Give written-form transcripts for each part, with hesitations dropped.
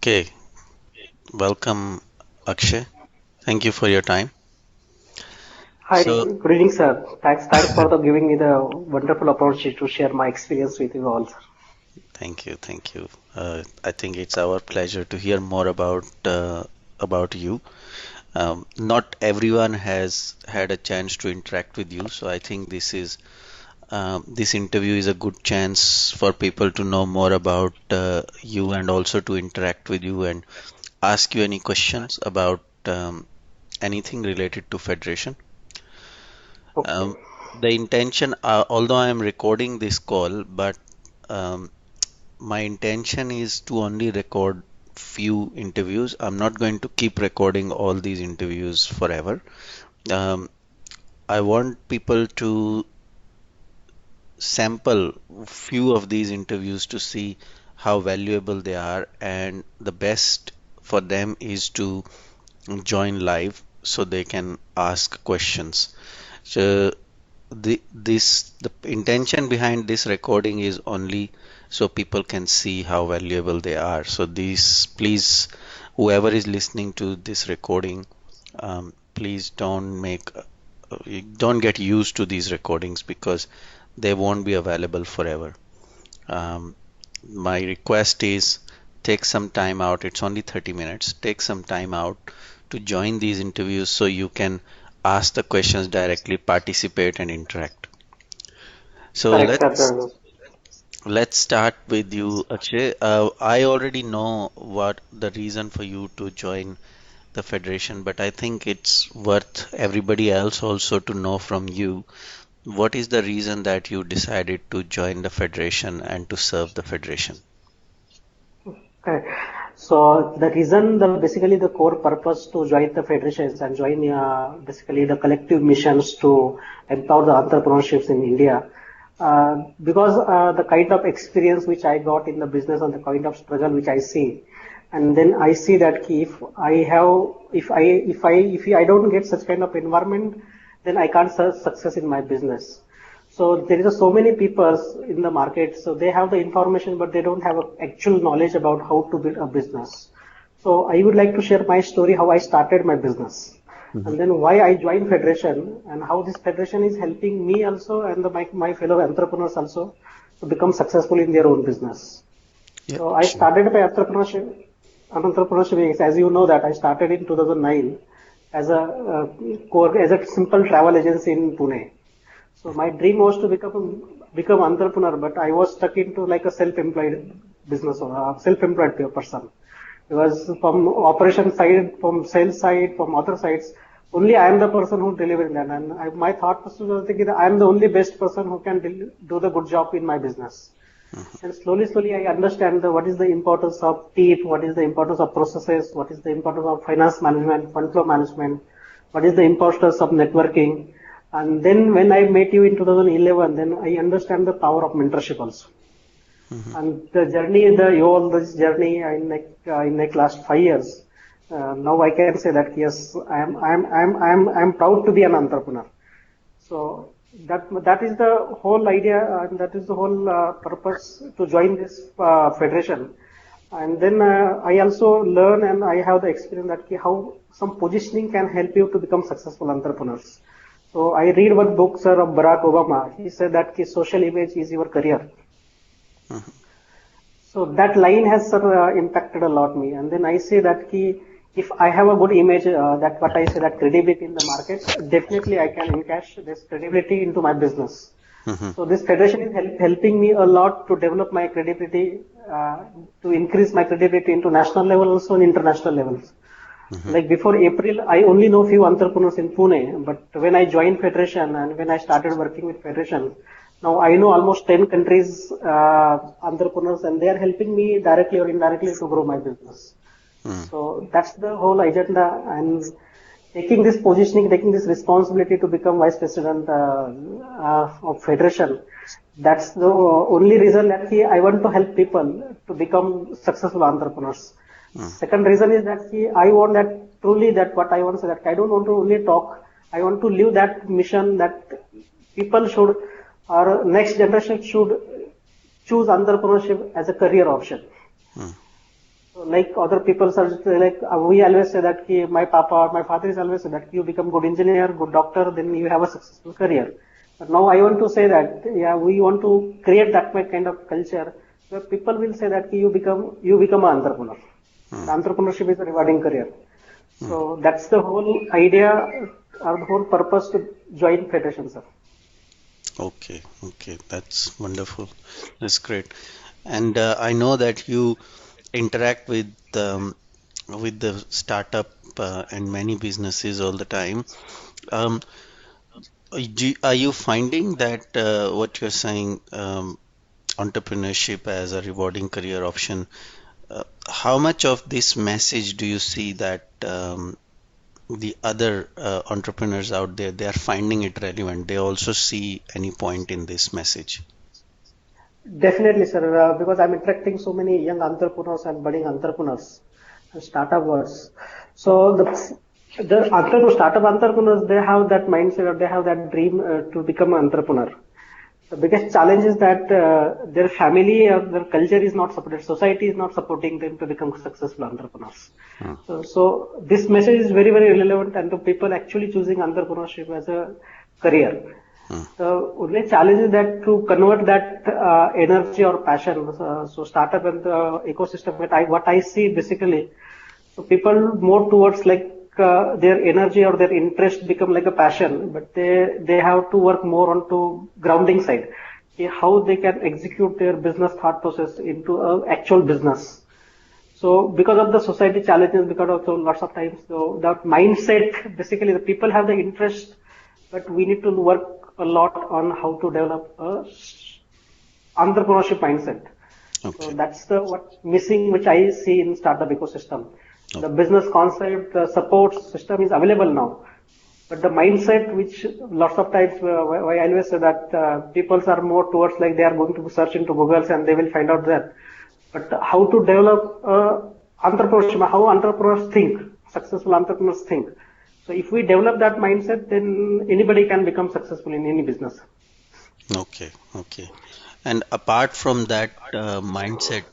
Okay, welcome Akshay. Thank you for your time. Hi, So, good evening, sir. Thanks for the giving me the wonderful opportunity to share my experience with you all, sir. thank you. I think it's our pleasure to hear more about you. Not everyone has had a chance to interact with you, so I think this interview is a good chance for people to know more about you and also to interact with you and ask you any questions about anything related to Federation. Okay. Um, the intention, although I am recording this call, but um, my intention is to only record few interviews. I'm not going to keep recording all these interviews forever. Um, I want people to sample few of these interviews to see how valuable they are, and the best for them is to join live so they can ask questions. So the intention behind this recording is only so people can see how valuable they are. So these, please, whoever is listening to this recording, please don't get used to these recordings because they won't be available forever. Um, my request is take some time out. It's only 30 minutes. Take some time out to join these interviews so you can ask the questions directly, participate, and interact. So Correct, sir. let's start with you, Akshay. I already know what the reason for you to join the federation, but I think it's worth everybody else also to know from you what is the reason that you decided to join the federation and to serve the federation. Correct. So the reason, basically the core purpose to join the federations and join basically the collective missions to empower the entrepreneurships in India, because the kind of experience which I got in the business and the kind of struggle which I see, and then I see that if I have, if I don't get such kind of environment, then I can't success in my business. So there is so many people in the market, so they have the information, but they don't have actual knowledge about how to build a business. So I would like to share my story, how I started my business, Mhm. and then why I joined federation, and how this federation is helping me also and my fellow entrepreneurs also to become successful in their own business. Yeah, So I sure. started my entrepreneurship, as you know that I started in 2009 as a as a simple travel agency in Pune. So my dream was to become entrepreneur, but I was stuck into like a self-employed business or a self-employed person. Because from operation side, from sales side, from other sides, only I am the person who delivering that. And my thought process was thinking that I am the only best person who can do the good job in my business. Mhm. And slowly, I understand what is the importance of team, what is the importance of processes, what is the importance of finance management, fund flow management, what is the importance of networking. And then when I met you in 2011, then I understand the power of mentorship also. Mhm. And the journey, all this journey in like last 5 years, now I can say that yes, I'm proud to be an entrepreneur. So that is the whole idea, and that is the whole purpose to join this federation. And then I also learn and I have the experience that how some positioning can help you to become successful entrepreneurs. So I read one book, sir, of Barack Obama. He said that social image is your career. Mhm. So that line has impacted a lot me. And then I say that if I have a good image, that what I say that credibility in the market, definitely I can encash this credibility into my business. Mhm. So this federation is helping me a lot to develop my credibility, to increase my credibility into national level also and international levels. Mhm. Like before April, I only know few entrepreneurs in Pune, but when I joined Federation and when I started working with Federation, now I know almost 10 countries entrepreneurs, and they are helping me directly or indirectly to grow my business. Mhm. So that's the whole agenda, and taking this positioning, taking this responsibility to become vice president of Federation. That's the only reason that I want to help people to become successful entrepreneurs. Mhm. Second reason is that I want that truly that what I want to say that I don't want to only talk. I want to live that mission that people should or next generation should choose entrepreneurship as a career option. Mhm. Like other people are like we always say that my papa or my father is always say that you become good engineer, good doctor, then you have a successful career. But now I want to say that yeah, we want to create that kind of culture where people will say that you become an entrepreneur. And Hmm. entrepreneurship is a rewarding career. Hmm. So that's the whole idea or the whole purpose to join federation, sir. Okay, okay, that's wonderful. That's great. And I know that you interact with the startup and many businesses all the time. Um, are you finding that what you're saying, entrepreneurship as a rewarding career option, how much of this message do you see that the other entrepreneurs out there, they are finding it relevant? They also see any point in this message? Definitely, sir, because I'm interacting so many young entrepreneurs and budding entrepreneurs and startups. So startup entrepreneurs, they have that mindset or they have that dream to become an entrepreneur. The biggest challenge is that their family or their culture is not supported, society is not supporting them to become successful entrepreneurs. Hmm. So this message is very, very relevant and to people actually choosing entrepreneurship as a career. Hmm. The only challenge is that to convert that energy or passion. So startup and the ecosystem, what I see basically, so people more towards like their energy or their interest become like a passion, but they have to work more on to grounding side. Okay, how they can execute their business thought process into a actual business. So because of the society challenges, because of so lots of times, so that mindset, basically the people have the interest, but we need to work a lot on how to develop a entrepreneurship mindset. So Okay. that's the what missing, which I see in startup ecosystem. The Okay. business concept, the support system is available now, but the mindset, which lots of times, why I always say that people are more towards like they are going to search into Googles and they will find out that. But how to develop entrepreneurship, how entrepreneurs think, successful entrepreneurs think. So if we develop that mindset, then anybody can become successful in any business. Okay. Okay. And apart from that mindset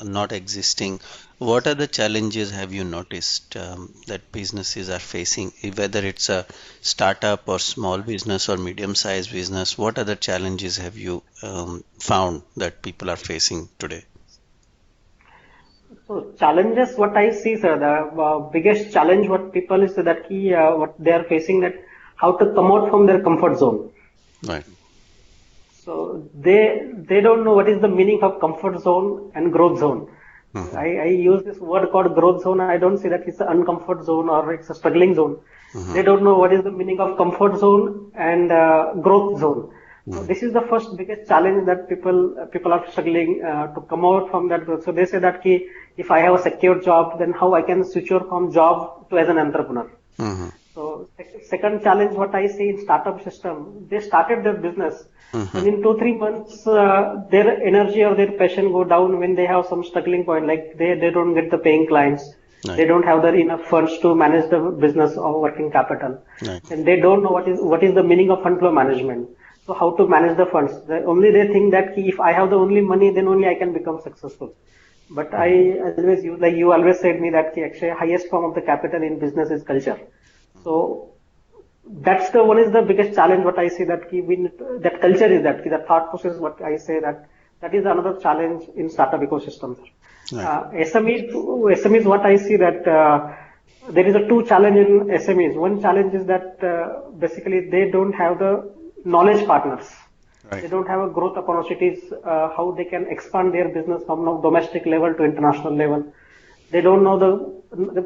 not existing, what are the challenges have you noticed that businesses are facing, whether it's a startup or small business or medium-sized business? What other challenges have you found that people are facing today? So challenges, what I see, sir, the biggest challenge what people is that what they are facing, that how to come out from their comfort zone. Right. So they don't know what is the meaning of comfort zone and growth zone. Hmm. I use this word called growth zone. I don't say that it's an uncomfort zone or it's a struggling zone. Hmm. They don't know what is the meaning of comfort zone and growth zone. So Hmm. this is the first biggest challenge that people are struggling to come out from that growth. So they say that if I have a secure job, then how I can switch over from job to as an entrepreneur. Hmm. So second challenge, what I see in startup system, they started their business, Hmm. and in 2 3 months, their energy or their passion go down when they have some struggling point, like they don't get the paying clients, Right. they don't have the enough funds to manage the business or working capital, Right. and they don't know what is the meaning of fund flow management. So how to manage the funds? Only they think that if I have the only money, then only I can become successful. But I always use, like you always said me that actually highest form of the capital in business is culture. So that's the one is the biggest challenge what I see that that culture is that thought process what I say that is another challenge in startup ecosystems. Right. SMEs what I see that there is a two challenge in SMEs. One challenge is that basically they don't have the knowledge partners. Right. They don't have a growth opportunities, how they can expand their business from now domestic level to international level. They don't know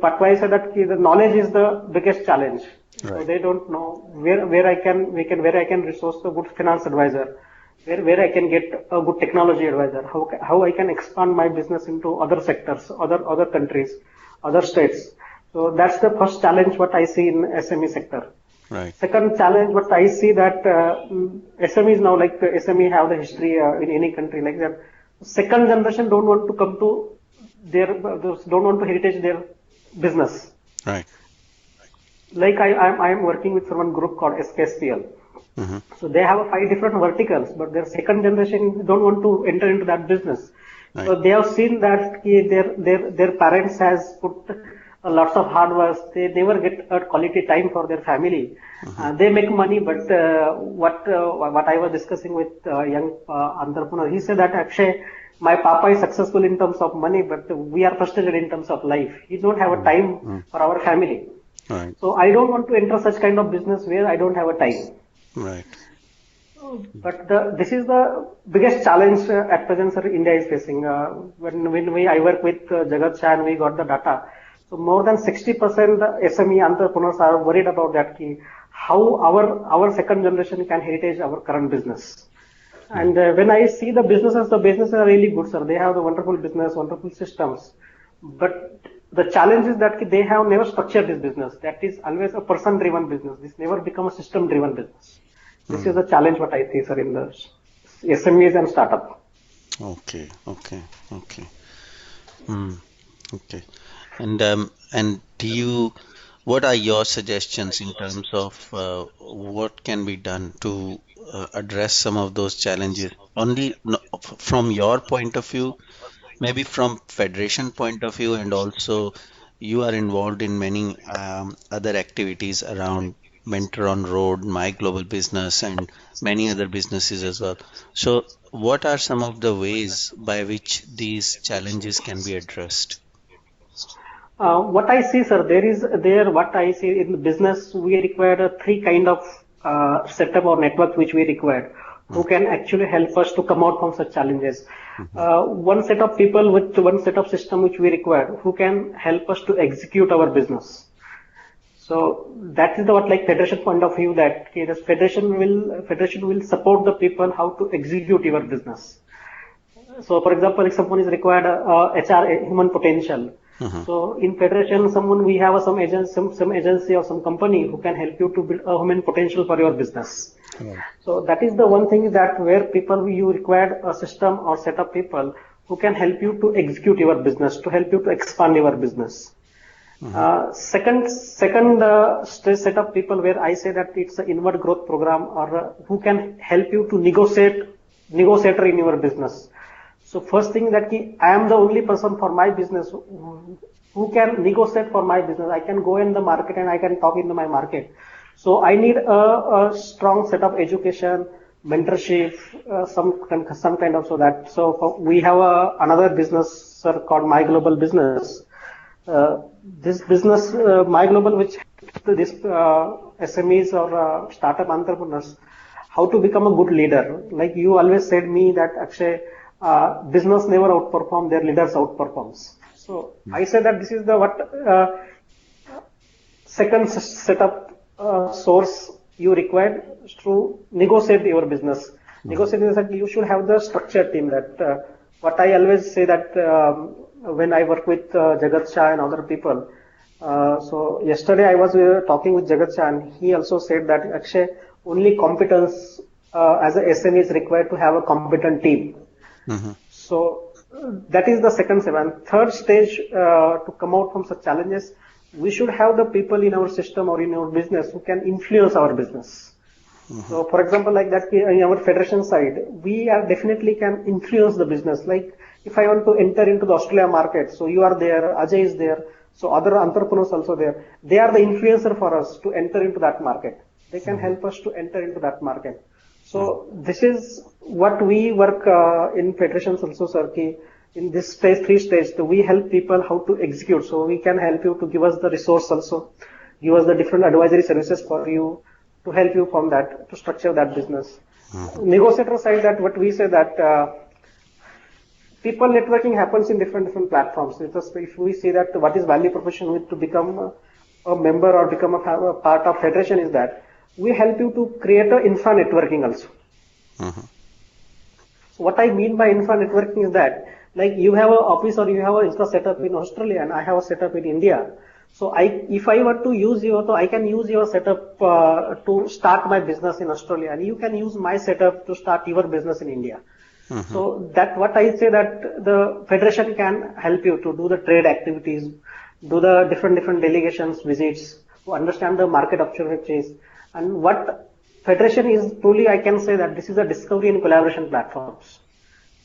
but why I said that the knowledge is the biggest challenge. So Right. they don't know where I can resource a good finance advisor, where I can get a good technology advisor, how I can expand my business into other sectors, other countries, other states. So that's the first challenge what I see in SME sector. Right. Second challenge, what I see that SMEs now, like SME have the history in any country like that. Second generation don't want to come to don't want to heritage their business. Right. Like I'm working with one group called SKSPL. Hmm. So they have 5 different verticals, but their second generation don't want to enter into that business. Right. So they have seen that their parents has put lots of hard work. They never get a quality time for their family. Mm-hmm. They make money, but what I was discussing with young entrepreneur, he said that Akshay, my papa is successful in terms of money, but we are frustrated in terms of life. He don't have a time Mm-hmm. for our family. Right. So I don't want to enter such kind of business where I don't have a time. Right. But this is the biggest challenge at present, sir, India is facing. When I work with Jagat Shah and we got the data, so more than 60% SME entrepreneurs are worried about that, how our second generation can heritage our current business. And when I see the businesses are really good, sir. They have the wonderful business, wonderful systems. But the challenge is that they have never structured this business. That is always a person-driven business. This never become a system-driven business. This is Mm. the challenge what I see, sir, in the SMEs and startup. Okay. Okay. Okay. Mm. Okay. And do you, what are your suggestions in terms of what can be done to address some of those challenges? Only no, from your point of view, maybe from federation point of view, and also you are involved in many other activities around Mentor on Road, My Global Business, and many other businesses as well. So, what are some of the ways by which these challenges can be addressed? What I see, sir, what I see in business, we require three kind of setup or network which we require, who Mm, can actually help us to come out from such challenges. mhm, One set of people with one set of system which we require, who can help us to execute our business. So that is the what like federation point of view that the federation will support the people how to execute your business. So, for example, if someone is required HR human potential, mhm, so in federation, someone we have some agency or some company who can help you to build a human potential for your business. right. So that is the one thing that where people you require a system or set of people who can help you to execute your business, to help you to expand your business. Mhm, Second set of people where I say that it's an inward growth program or who can help you to negotiator in your business. So first thing that I am the only person for my business who can negotiate for my business. I can go in the market and I can talk in my market. So I need a strong set of education, mentorship, some kind of so that. So we have another business, sir, called My Global Business. This business, My Global, which helps this SMEs or startup entrepreneurs how to become a good leader. Like you always said me that Akshay, business never outperform, their leaders outperforms. So mm, I say that this is the what second setup source you required to negotiate your business. mhm, Negotiate is that you should have the structured team. That what I always say that when I work with Jagat Shah and other people. So yesterday I was talking with Jagat Shah and he also said that Akshay, only competence as a SME is required to have a competent team. mhm, So that is the second step. And third stage to come out from such challenges, we should have the people in our system or in our business who can influence our business. mhm, So, for example, like that in our federation side, we are definitely can influence the business. Like if I want to enter into the Australia market, so you are there, Ajay is there, so other entrepreneurs also there. They are the influencer for us to enter into that market. They can mhm, help us to enter into that market. mhm, So this is what we work in federations also, sir. In this stage, three stage, we help people how to execute. So we can help you to give us the resource also, give us the different advisory services for you to help you from that to structure that business. mhm, Negotiator side, that what we say that people networking happens in different platforms. If we see that what is value proposition with to become a member or become a part of federation is that we help you to create a infra networking also. mhm, So what I mean by infra networking is that like you have an office or you have an infra setup in Australia and I have a setup in India. So if I want to use your, so I can use your setup to start my business in Australia and you can use my setup to start your business in India. mhm, So that what I say that the federation can help you to do the trade activities, do the different delegations visits, to understand the market opportunities, and what federation is truly I can say that this is a discovery and collaboration platforms.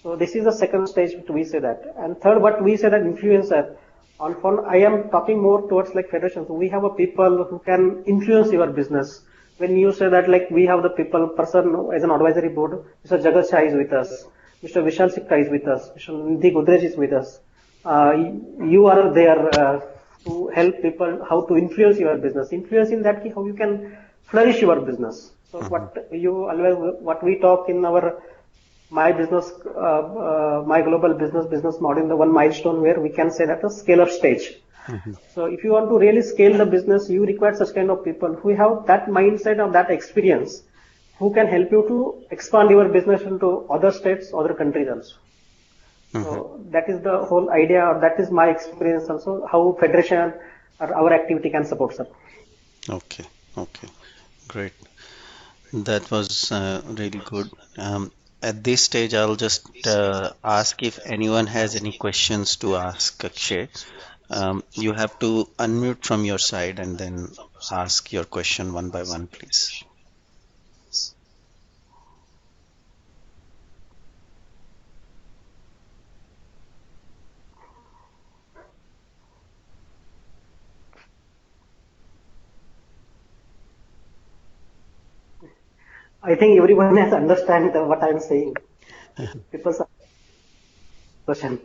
So this is the second stage which we say that. And third, what we say that influencer. On phone, I am talking more towards like federations. We have a people who can influence your business. When you say that like we have the people person as an advisory board, Mr. Jagat Shah is with us, Mr. Vishal Sikka is with us, Mr. Nidhi Godrej is with us. You are there to help people how to influence your business. Influence in that how you can flourish your business. So what we talk in our my business, my global business model, the one milestone where we can say that a scale up stage. Mhm. So if you want to really scale the business, you require such kind of people who have that mindset or that experience, who can help you to expand your business into other states, other countries also. Mhm. So that is the whole idea, or that is my experience also, how federation or our activity can support, sir. Okay, okay, great. That was really good. At this stage, I'll just ask if anyone has any questions to ask Akshay. You have to unmute from your side and then ask your question one by one, please. I think everyone has understand what I am saying. People are question.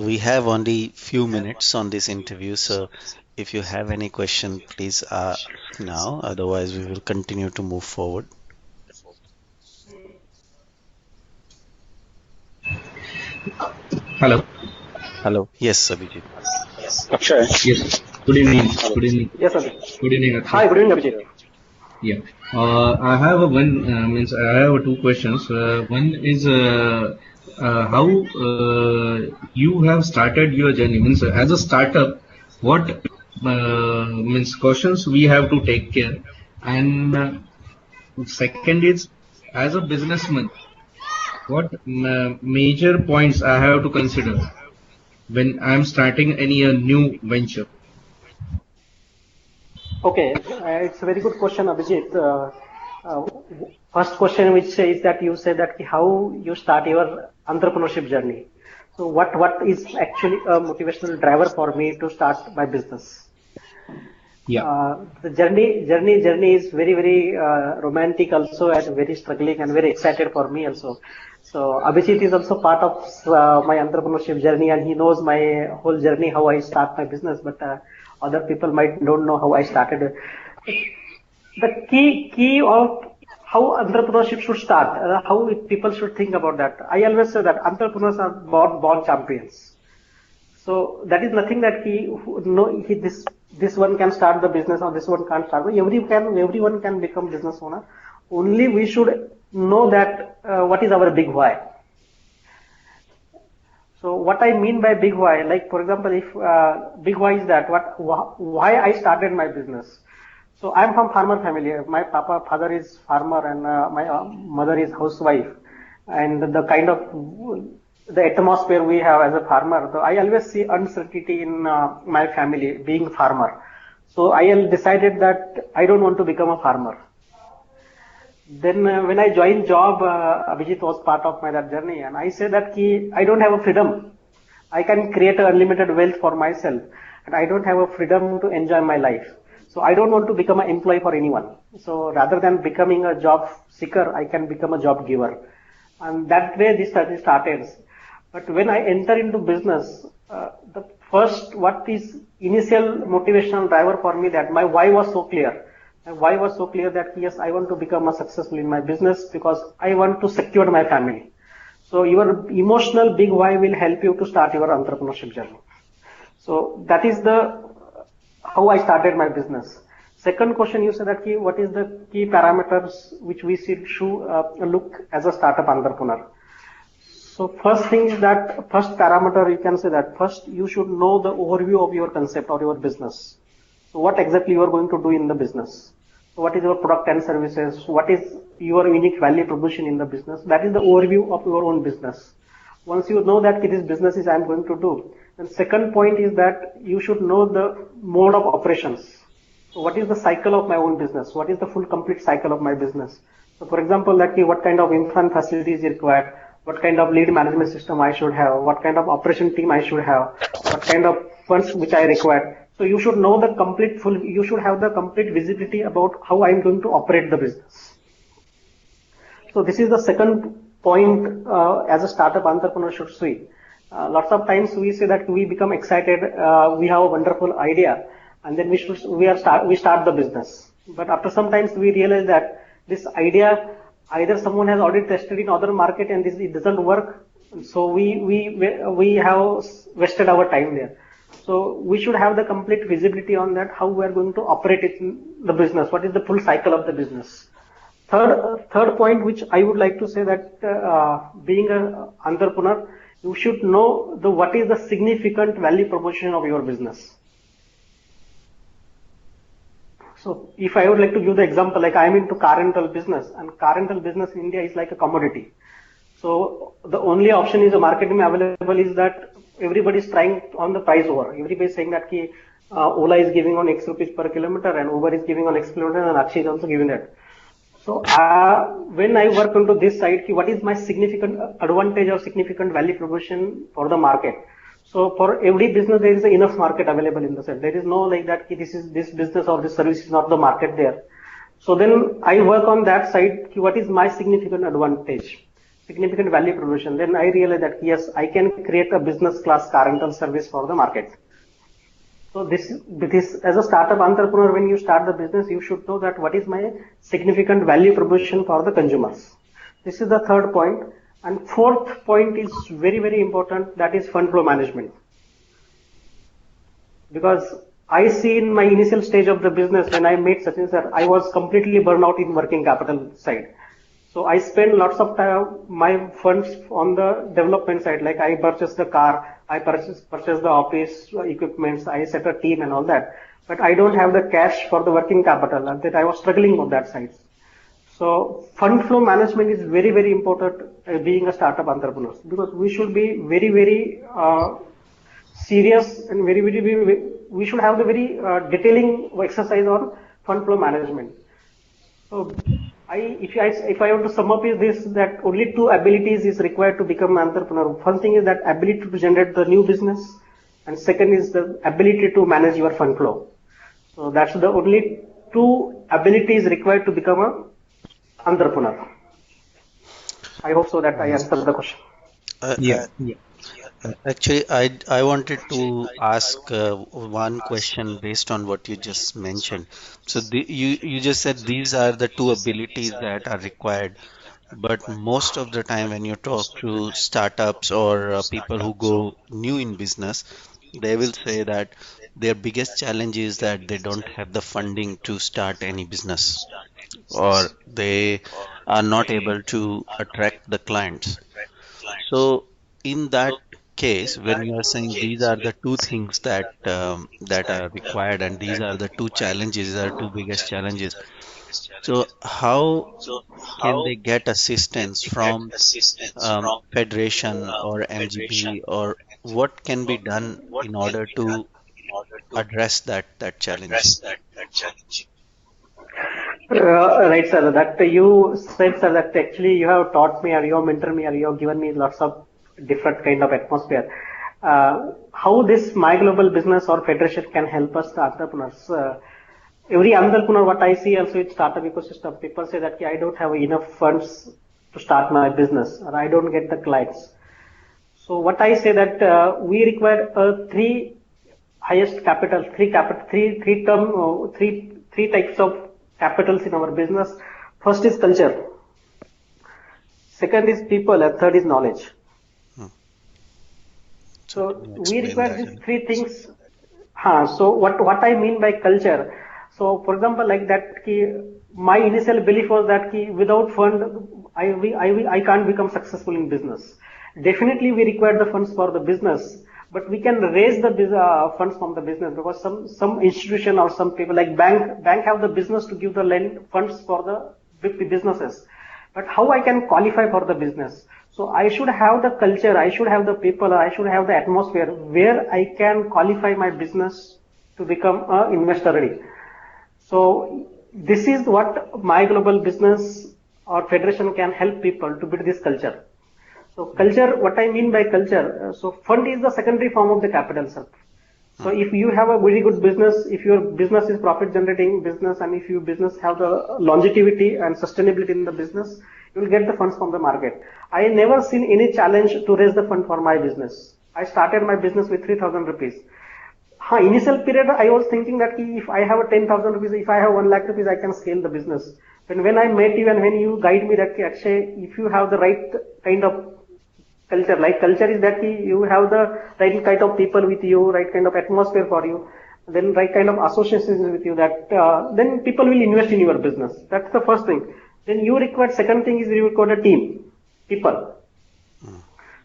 We have only few minutes on this interview, so if you have any question, please ask now. Otherwise, we will continue to move forward. Hello. Hello. Yes, Abhijit. Akshay. Yes. Good evening. Good evening. Yes, Abhijit. Good evening, Akshay. Hi, good evening, Abhijit. Yeah. I have a one means I have two questions. One is how you have started your journey. Means as a startup, what means cautions we have to take care, and second is as a businessman, what major points I have to consider when I am starting any new venture. Okay, it's a very good question, Abhijit. Uh, First question which says that you say that how you start your entrepreneurship journey. So what is actually a motivational driver for me to start my business? Yeah. The journey is very romantic also, and very struggling and very excited for me also. So Abhijit is also part of my entrepreneurship journey, and he knows my whole journey, how I start my business. But other people might don't know how I started. The key of how entrepreneurship should start, how people should think about that. I always say that entrepreneurs are born champions. So that is nothing that this one can start the business or this one can't start. Everyone can become business owner. Only we should know that what is our big why. So what I mean by big why, like for example, if big why is that why I started my business. So I'm from farmer family. My father is farmer, and my mother is housewife. And the kind of the atmosphere we have as a farmer, so I always see uncertainty in my family being farmer. So I decided that I don't want to become a farmer. Then when I joined job, Abhijit was part of my that journey, and I say that I don't have a freedom. I can create a unlimited wealth for myself, and I don't have a freedom to enjoy my life. So I don't want to become an employee for anyone. So rather than becoming a job seeker, I can become a job giver, and that way this study started. But when I enter into business, the first what is initial motivational driver for me, that my why was so clear. My why was so clear that yes, I want to become a successful in my business because I want to secure my family. So your emotional big why will help you to start your entrepreneurship journey. So that is the how I started my business. Second question, you said that what is the key parameters which we should look as a startup entrepreneur. So first thing is that first parameter you can say that first you should know the overview of your concept or your business. So what exactly you are going to do in the business? So what is your product and services? What is your unique value proposition in the business? That is the overview of your own business. Once you know that this business is I am going to do, then second point is that you should know the mode of operations. So what is the cycle of my own business? What is the full complete cycle of my business? So for example, like what kind of infra and facilities is required, what kind of lead management system I should have, what kind of operation team I should have, what kind of funds which I require. So you should know the complete you should have the complete visibility about how I'm going to operate the business. So this is the second point as a startup entrepreneur should see. Lots of times we say that we become excited, we have a wonderful idea, and then we start the business. But after some times we realize that this idea either someone has already tested in other market and it doesn't work, so we have wasted our time there. So we should have the complete visibility on that, how we are going to operate it in the business, what is the full cycle of the business. Third point which I would like to say that being an entrepreneur, you should know what is the significant value proposition of your business. So if I would like to give the example, like I am into car rental business, and car rental business in India is like a commodity. So the only option is a marketing available is that everybody is trying on the price war. Everybody is saying that Ola is giving on X rupees per kilometer and Uber is giving on X kilometer and Akshay is also giving that. So when I work onto this side, what is my significant advantage or significant value proposition for the market? So for every business, there is enough market available in the set. There is no like that this business or this service is not the market there. So then I work on that side. What is my significant advantage, significant value proposition? Then I realize that yes, I can create a business class car rental service for the market. So this as a startup entrepreneur, when you start the business, you should know that what is my significant value proposition for the consumers. This is the third point. And fourth point is very, very important. That is fund flow management. Because I see in my initial stage of the business, when I met Sachin sir, I was completely burned out in working capital side. So I spend lots of time, my funds on the development side, like I purchase the car, I purchase the office equipments, I set a team and all that. But I don't have the cash for the working capital, and that I was struggling on that side. So fund flow management is very, very important being a startup entrepreneur, because we should be very, very serious and we should have the very detailing exercise on fund flow management. So if I want to sum up is this, that only two abilities is required to become an entrepreneur. First thing is that ability to generate the new business, and second is the ability to manage your fund flow. So that's the only two abilities required to become an entrepreneur. I hope so that I answered the question. Yeah. Actually, I wanted to ask one question based on what you just mentioned. So you just said these are the two abilities that are required, but most of the time when you talk to startups or people who go new in business, they will say that their biggest challenge is that they don't have the funding to start any business, or they are not able to attract the clients. So in that case, when you are saying these are the two things that are required, and these are the two challenges, these are two biggest challenges. So how can they get assistance from federation or MGB, or what can be done in order to address that challenge? Right, sir. That you said, sir, that actually you have taught me or you have mentored me or you have given me lots of different kind of atmosphere. How this My Global Business or Federation can help us, the entrepreneurs. Every entrepreneur, what I see also in startup ecosystem, people say that I don't have enough funds to start my business, or I don't get the clients. So what I say that we require three highest capital, three types of capitals in our business. First is culture, second is people, and third is knowledge. So we require these three things. So what I mean by culture? So for example, like that, my initial belief was that without fund, I can't become successful in business. Definitely we require the funds for the business, but we can raise the funds from the business, because some institution or some people like bank have the business to give the lend funds for the businesses. But how I can qualify for the business? So I should have the culture, I should have the people, I should have the atmosphere where I can qualify my business to become an investor ready. So this is what my global business or federation can help people to build this culture. So culture, what I mean by culture, so fund is the secondary form of the capital, sir. So if you have a very good business, if your business is profit generating business, and if your business have the longevity and sustainability in the business, you will get the funds from the market. I never seen any challenge to raise the fund for my business. I started my business with 3,000 rupees. Initial period, I was thinking that if I have a 10,000 rupees, if I have 1 lakh rupees, I can scale the business. But when I met you and when you guide me that Akshay, if you have the right kind of culture, like culture is that you have the right kind of people with you, right kind of atmosphere for you, then right kind of associations with you, that then people will invest in your business. That's the first thing. Then you require, second thing is you require a team, people.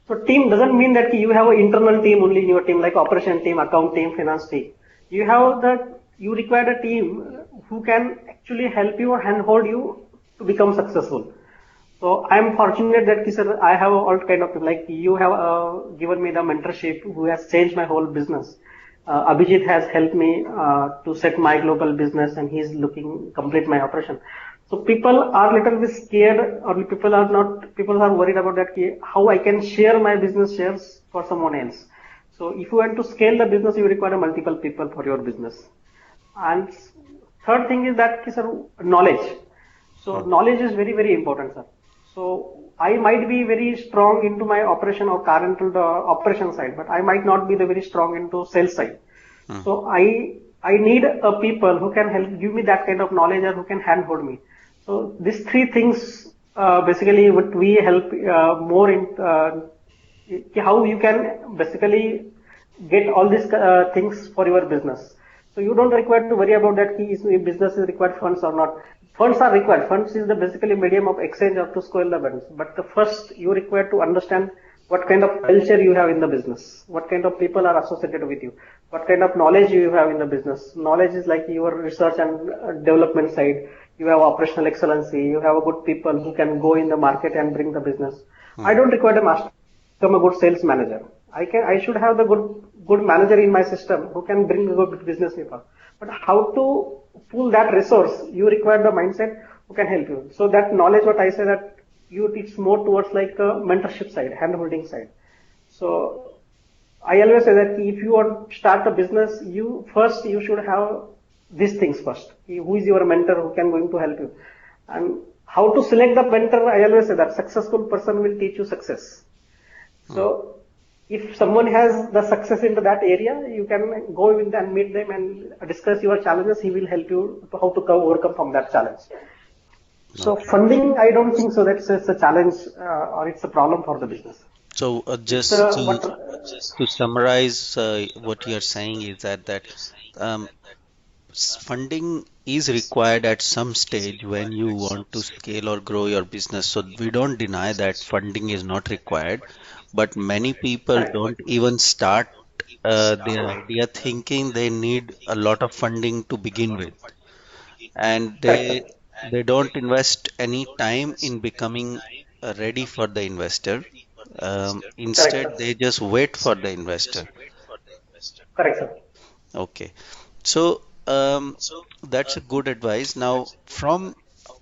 So team doesn't mean that you have an internal team only in your team, like operation team, account team, finance team. You require a team who can actually help you or handhold you to become successful. So I'm fortunate that sir, I have all kind of, like you have given me the mentorship who has changed my whole business. Abhijit has helped me to set my global business, and he's looking complete my operation. So people are little bit scared, or people are worried about that, how I can share my business shares for someone else. So if you want to scale the business, you require multiple people for your business. And third thing is that, sir, knowledge. So knowledge is very, very important, sir. So I might be very strong into my operation or current to the operation side, but I might not be the very strong into sales side. So I need a people who can help give me that kind of knowledge and who can handhold me. So these three things basically what we help more in how you can basically get all these things for your business. So you don't require to worry about that if business is required funds or not. Funds are required. Funds is the basically medium of exchange or to scale the business. But the first you require to understand what kind of culture you have in the business, what kind of people are associated with you, what kind of knowledge you have in the business. Knowledge is like your research and development side. You have operational excellency. You have a good people who can go in the market and bring the business. I don't require a master to become a good sales manager. I should have the good manager in my system who can bring the good business people. But how to pull that resource? You require the mindset who can help you. So that knowledge, what I say that it's more towards like a mentorship side, hand-holding side. So I always say that if you want to start a business, you should have these things first. Who is your mentor who can going to help you? And how to select the mentor, I always say that successful person will teach you success. So if someone has the success into that area, you can go in and meet them and discuss your challenges. He will help you to how to overcome from that challenge. So funding, I don't think so that's a challenge or it's a problem for the business. So It's just to summarize, what you're saying is that um, funding is required at some stage when you want to scale or grow your business. So we don't deny that funding is not required, but many people don't even start their idea thinking they need a lot of funding to begin with, and correct. they don't invest any time in becoming ready for the investor. Correct, Instead, sir. they just wait for the investor. Correct, sir. Okay, so that's a good advice. Now, from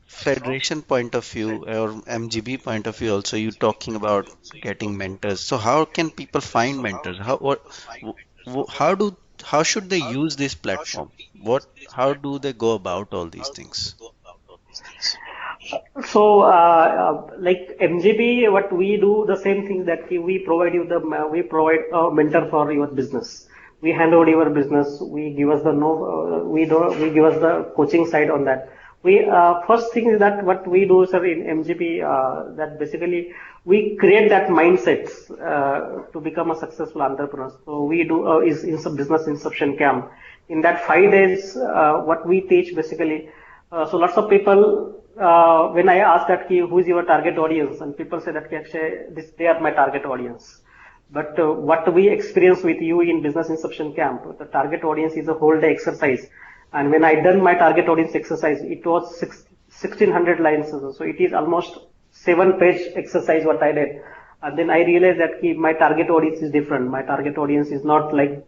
federation point of view or MGB point of view, also you talking about getting mentors. So how can people find mentors? How should they use this platform? How do they go about all these things? So, like MGB, what we do the same thing that we provide a mentor for your business. We hand over your business. We give us the no, we give us the coaching side on that. First thing is that what we do, sir, in MGB, that basically we create that mindset to become a successful entrepreneur. So we do is in some business inception camp. In that 5 days, what we teach basically. So lots of people, when I ask that who is your target audience, and people say that Akshay, they are my target audience. But what we experience with you in business inception camp, the target audience is a whole day exercise. And when I done my target audience exercise, it was 1600 lines. So it is almost 7-page exercise what I did. And then I realized that my target audience is different. My target audience is not like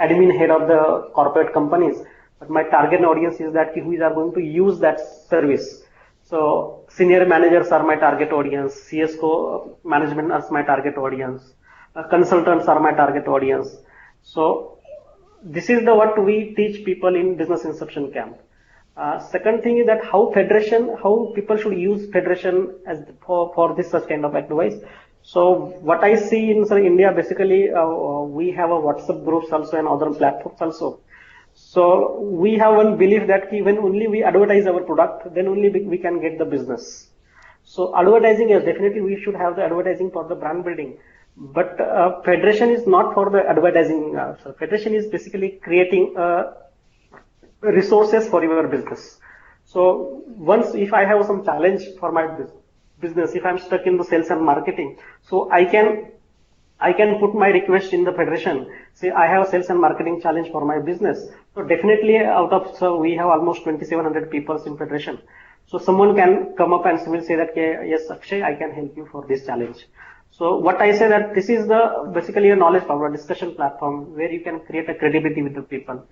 admin head of the corporate companies. but my target audience is that who are going to use that service. So senior managers are my target audience, CSO management is my target audience, consultants are my target audience. So this is the what we teach people in business inception camp. Second thing is that how people should use federation as for this such kind of advice. So what I see in India, basically, we have a WhatsApp groups also and other platforms also. So we have one belief that when only we advertise our product, then only we can get the business. So advertising is definitely we should have the advertising for the brand building. But federation is not for the advertising. So federation is basically creating resources for your business. So once if I have some challenge for my business, if I'm stuck in the sales and marketing, so I can put my request in the federation. Say I have a sales and marketing challenge for my business. So definitely so we have almost 2,700 people in federation. So someone can come up and will say that yes, Akshay, I can help you for this challenge. So what I say that this is basically a knowledge power discussion platform where you can create a credibility with the people.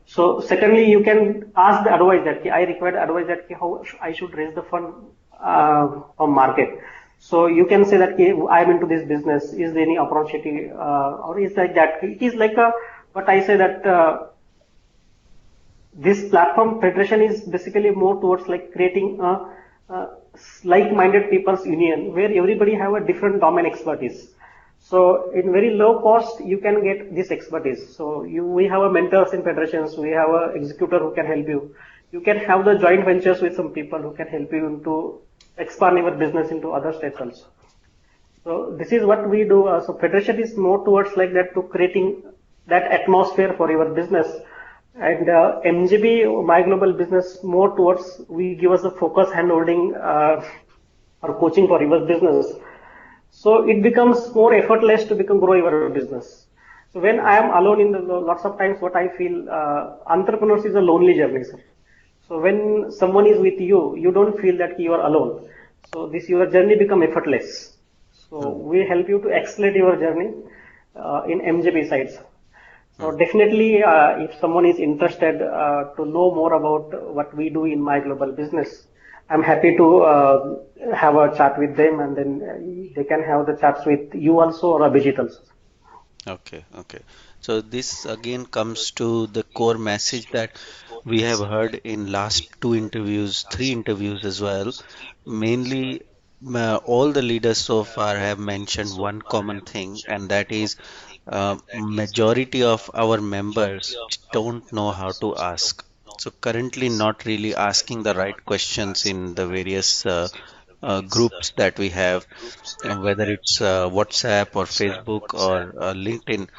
So secondly, you can ask the advice that I require advice that how I should raise the fund from market. So you can say that I am into this business. Is there any opportunity or is like that? It is like what I say that this platform federation is basically more towards like creating a like-minded people's union where everybody have a different domain expertise. So in very low cost, you can get this expertise. So we have a mentors in federations. We have a executor who can help you. You can have the joint ventures with some people who can help you to expand your business into other states also. So this is what we do. So federation is more towards like that to creating that atmosphere for your business. And MGB, My Global Business, more towards we give us a focus hand holding or coaching for your business. So it becomes more effortless to grow your business. So when I am alone in lots of times what I feel, entrepreneurs is a lonely journey, sir. So when someone is with you, you don't feel that you are alone. So your journey become effortless. So we help you to accelerate your journey in MGB sides. So definitely, if someone is interested to know more about what we do in My Global Business, I'm happy to have a chat with them, and then they can have the chats with you also or Abhijit also. Okay, okay. So this again comes to the core message that we have heard in last two interviews, three interviews as well. Mainly, all the leaders so far have mentioned one common thing, and that is majority of our members don't know how to ask. So currently not really asking the right questions in the various groups that we have, whether it's WhatsApp or Facebook or LinkedIn.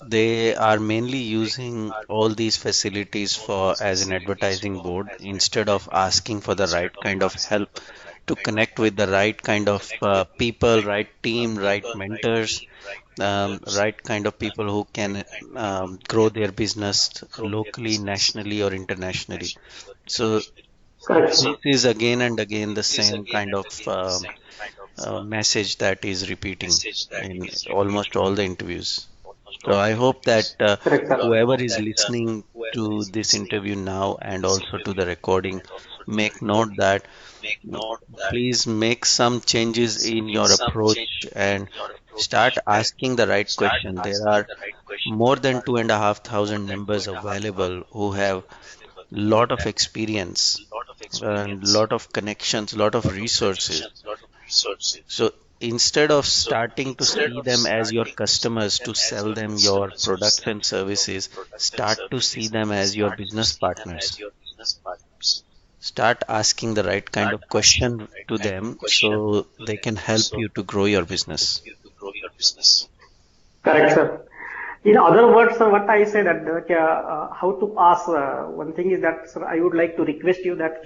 They are mainly using all these facilities for as an advertising board instead of asking for the right kind of help to connect with the right kind of people, right team, right mentors, right kind of people who can grow their business locally, nationally, or internationally. So Correct, this sir. is again and again the same kind of message that is repeating in almost all the interviews. So I hope that Correct, sir. whoever is listening to this interview now and also to the recording, make note that please make some changes in your approach and start asking the right question. There are more than 2,500 members available who have lot of experience and lot of connections, lot of resources. So instead of starting to see them as your customers to sell them your products and services, start to see them as your business partners. Start asking the right kind of question to them so they can help you to grow your business. Correct, sir. In other words, what I say that how to ask. One thing is that, sir, I would like to request you that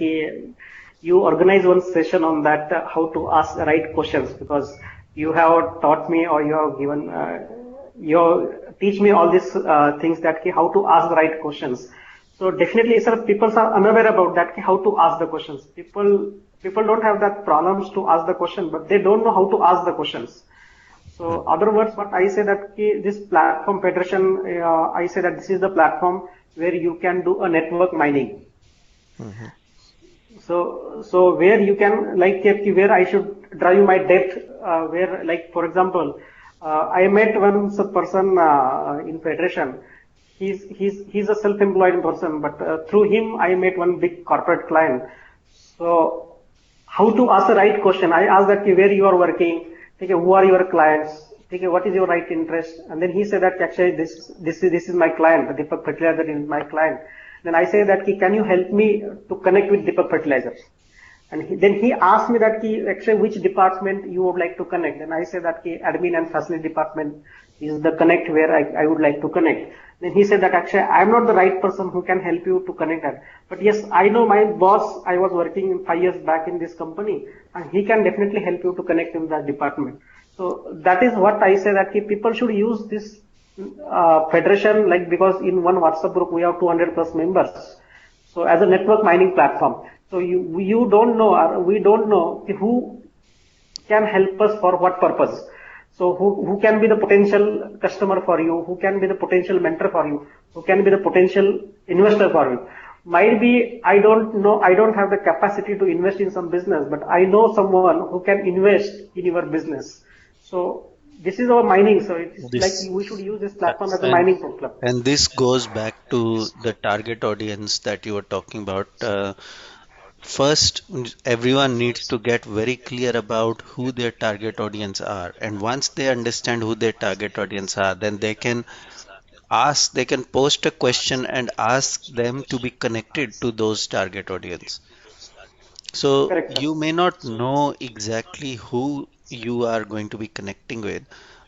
you organize one session on that how to ask the right questions, because you have taught me or you have given you teach me all these things that how to ask the right questions. So definitely, sir, people are unaware about that how to ask the questions. People don't have that problems to ask the question, but they don't know how to ask the questions. So, other words, what I say that this platform federation, I say that this is the platform where you can do a network mining. Hmm. So where you can like where I should drive my depth, where like for example, I met one person in Federation. He's a self-employed person, but through him I met one big corporate client. So how to ask the right question? I asked that where you are working, okay, who are your clients, okay, what is your right interest, and then he said that actually this is my client, Deepak Fertilizer is my client. Then I say that can you help me to connect with Deepak Fertilizers? And then he asked me that actually which department you would like to connect. And I said that admin and facility department is the connect where I would like to connect. Then he said that actually I'm not the right person who can help you to connect that. But yes, I know my boss, I was working 5 years back in this company, and he can definitely help you to connect in that department. So that is what I say that people should use this federation, like because in one WhatsApp group we have 200 plus members. So as a network mining platform, so you don't know, or we don't know who can help us for what purpose. So who can be the potential customer for you, who can be the potential mentor for you, who can be the potential investor for you. Might be I don't know, I don't have the capacity to invest in some business, but I know someone who can invest in your business. So this is our mining. So it's like This we should use this platform as a and mining platform. this goes back to the target audience that you were talking about. First, everyone needs to get very clear about who their target audience are, and once they understand who their target audience are, then they can post a question and ask them to be connected to those target audience. So Correct, sir. you may not know exactly who you are going to be connecting with,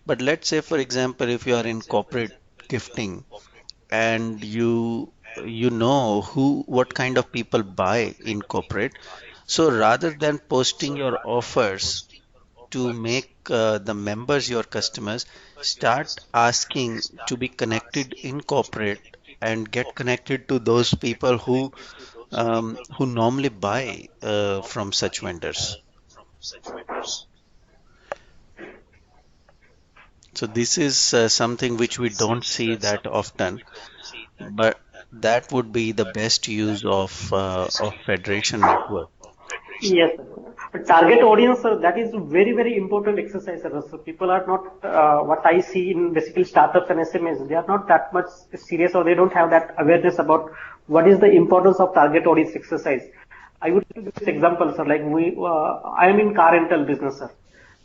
but let's say, for example, if you are in corporate gifting and you know who what kind of people buy in corporate, so rather than posting your offers to make the members your customers, start asking to be connected in corporate and get connected to those people who normally buy from such vendors. So this is something which we don't see that often, but that would be the best use of Federation Network. Yes, sir. But target audience, sir, that is very, very important exercise, sir. So people are not, what I see in basically startups and SMEs, they are not that much serious, or they don't have that awareness about what is the importance of target audience exercise. I would give this example, sir, like I am in car rental business, sir.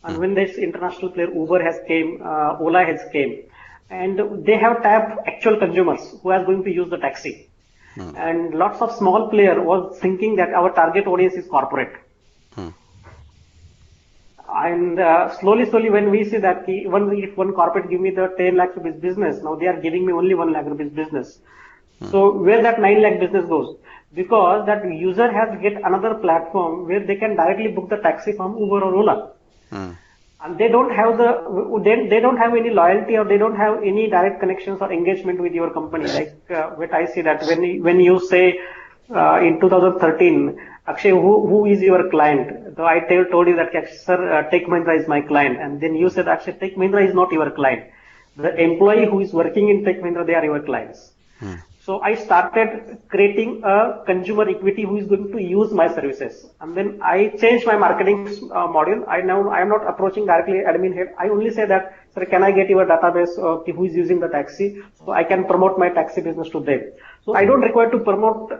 And Hmm, when this international player Uber has came, Ola has came, and they have tapped actual consumers who are going to use the taxi. hmm, And lots of small player was thinking that our target audience is corporate. hmm, And slowly, when we see that even if one corporate give me the 10 lakh rupees business, now they are giving me only 1 lakh rupees business. hmm, So where that 9 lakh business goes? Because that user has get another platform where they can directly book the taxi from Uber or Ola. hmm, And they don't have they don't have any loyalty, or they don't have any direct connections or engagement with your company. Like what I see that when you say in 2013, Akshay, who is your client? So I told you that sir, Tech Mahindra is my client, and then you said actually Tech Mahindra is not your client. The employee who is working in Tech Mahindra, they are your clients. hmm. So I started creating a consumer equity who is going to use my services. And then I changed my marketing module. I am not approaching directly admin head. I only say that, sir, can I get your database of who is using the taxi, so I can promote my taxi business to them. So I don't require to promote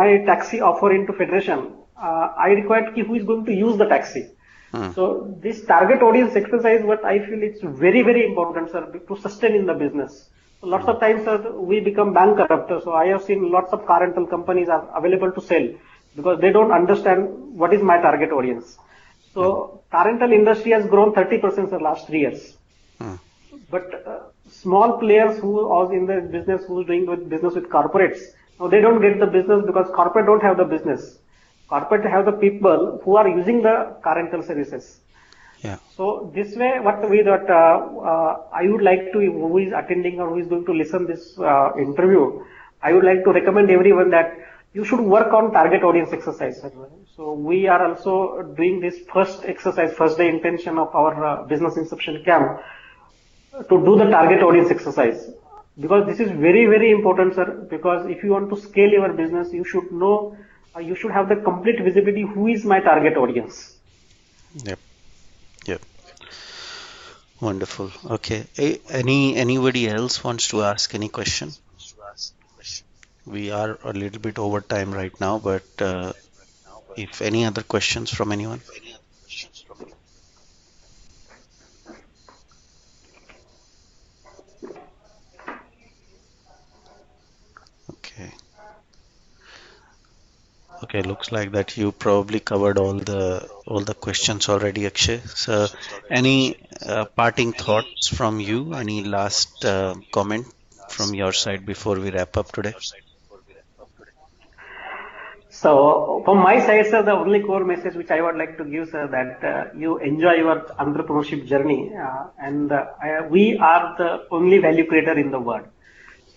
my taxi offer into Federation. I require who is going to use the taxi. Hmm. So this target audience exercise, what I feel it's very, very important, sir, to sustain in the business. So lots of times, sir, we become bankrupt. So I have seen lots of car rental companies are available to sell because they don't understand what is my target audience. Hmm. So car rental industry has grown 30% the last 3 years. Hmm. But small players who are in the business, who's doing with business with corporates, now they don't get the business because corporate don't have the business. Corporate have the people who are using the car rental services. Yeah. So this way, what we that I would like to, who is attending or who is going to listen this interview, I would like to recommend everyone that you should work on target audience exercise. So we are also doing this first exercise, first day intention of our business inception camp to do the target audience exercise. because this is very, very important, sir. Because if you want to scale your business, you should know, you should have the complete visibility who is my target audience. Yep. Yep. Wonderful. Okay. Anybody else wants to ask any question? We are a little bit over time right now, but if any other questions from anyone? Okay. Okay, looks like that you probably covered all the questions already, Akshay. So, any parting thoughts from you? Any last comment from your side before we wrap up today? So from my side, sir, the only core message which I would like to give, sir, that you enjoy your entrepreneurship journey, and we are the only value creator in the world.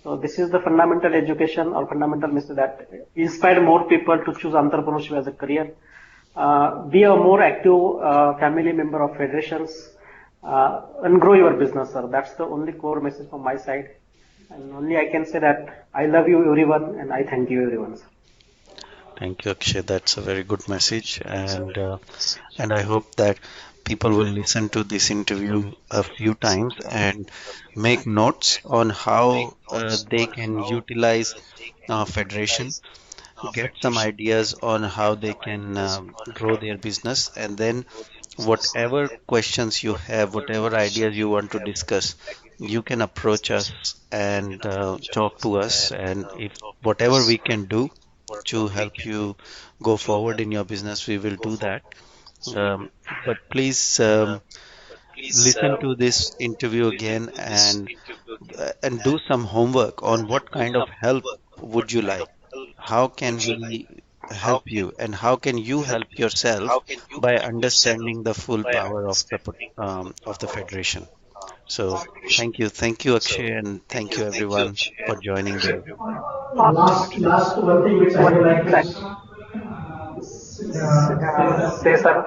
So this is the fundamental education or fundamental message that inspire more people to choose entrepreneurship as a career. Be a more active family member of federations, and grow your business, sir. That's the only core message from my side. And only I can say that I love you everyone and I thank you everyone, sir. Thank you, Akshay. That's a very good message, and I hope that people will listen to this interview a few times and make notes on how they can utilize federation, get some ideas on how they can grow their business, and then whatever questions you have, whatever ideas you want to discuss, you can approach us and talk to us. And if whatever we can do to help you go forward in your business, we will do that. But please listen to this interview again and do some homework on what kind of help would you like. How can we help you, and how can you help yourself by understanding the full power of the federation? So thank you, Akshay, and thank you everyone for joining the Last one thing which I would like to say, sir.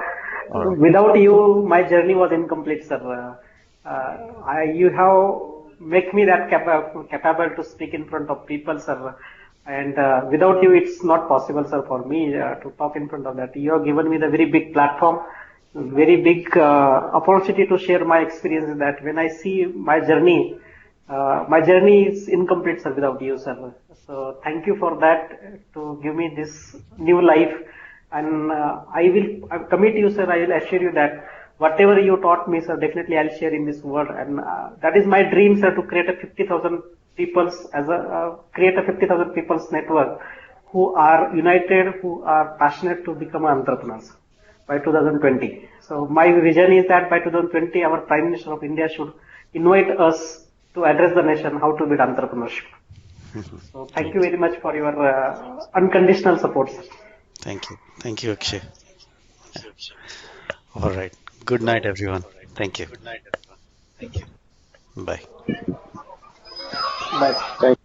All right. Without you, my journey was incomplete, sir. You have make me that capable to speak in front of people, sir. And without you, it's not possible, sir, for me to talk in front of that. You have given me the very big platform, very big opportunity to share my experiences. That when I see my journey is incomplete, sir, without you, sir. So thank you for that to give me this new life. And I commit you, sir. I will assure you that whatever you taught me, sir, definitely I'll share in this world. And that is my dream, sir, to create a 50,000 people's create a 50,000 people's network who are united, who are passionate to become entrepreneurs by 2020. So my vision is that by 2020, our Prime Minister of India should invite us to address the nation how to build entrepreneurship. So thank you Great. very much for your unconditional support, sir. Thank you, Akshay. All right. Good night, everyone. Thank you. Bye. Bye.